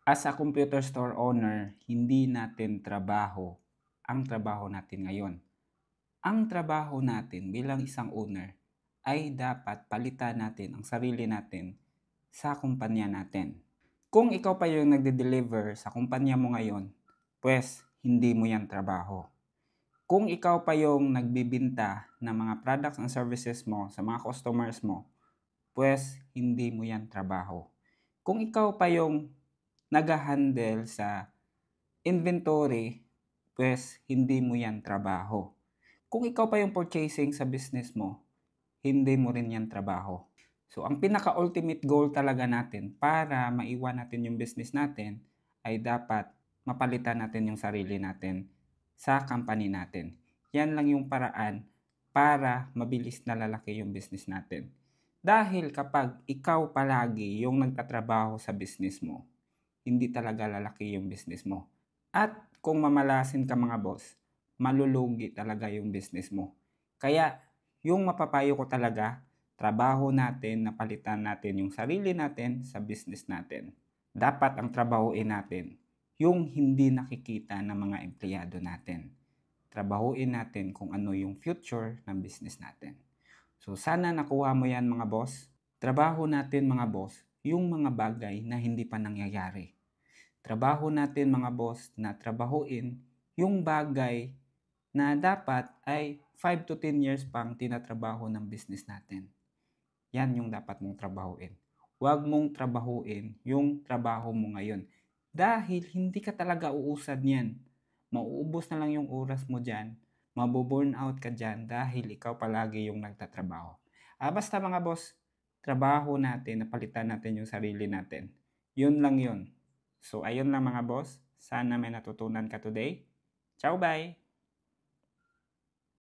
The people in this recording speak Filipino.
As a computer store owner, hindi natin trabaho ang trabaho natin ngayon. Ang trabaho natin bilang isang owner ay dapat palitan natin ang sarili natin sa kumpanya natin. Kung ikaw pa yung nagde-deliver sa kumpanya mo ngayon, pues hindi mo yan trabaho. Kung ikaw pa yung nagbibinta ng mga products and services mo sa mga customers mo, pues hindi mo yan trabaho. Kung ikaw pa yung nag-handle sa inventory, pues hindi mo yan trabaho. Kung ikaw pa yung purchasing sa business mo, hindi mo rin yan trabaho. So, ang pinaka-ultimate goal talaga natin para maiwan natin yung business natin ay dapat mapalitan natin yung sarili natin sa company natin. Yan lang yung paraan para mabilis na lalaki yung business natin. Dahil kapag ikaw palagi yung nagtatrabaho sa business mo, hindi talaga lalaki yung business mo. At kung mamalasin ka mga boss, malulugi talaga yung business mo. Kaya yung mapapayo ko talaga, trabaho natin na palitan natin yung sarili natin sa business natin. Dapat ang trabahuin natin yung hindi nakikita ng mga empleyado natin. Trabahuin natin kung ano yung future ng business natin. So sana nakuha mo yan mga boss. Trabaho natin mga boss yung mga bagay na hindi pa nangyayari. Trabaho natin mga boss na trabahuin yung bagay na dapat ay 5 to 10 years pang tinatrabaho ng business natin. Yan yung dapat mong trabahuin. Huwag mong trabahuin yung trabaho mo ngayon. Dahil hindi ka talaga uusad niyan. Mauubos na lang yung oras mo dyan. Maboburn out ka dyan dahil ikaw palagi yung nagtatrabaho. Basta mga boss, trabaho natin, napalitan natin yung sarili natin. Yun lang yun. So ayun lang mga boss. Sana may natutunan ka today. Ciao, bye!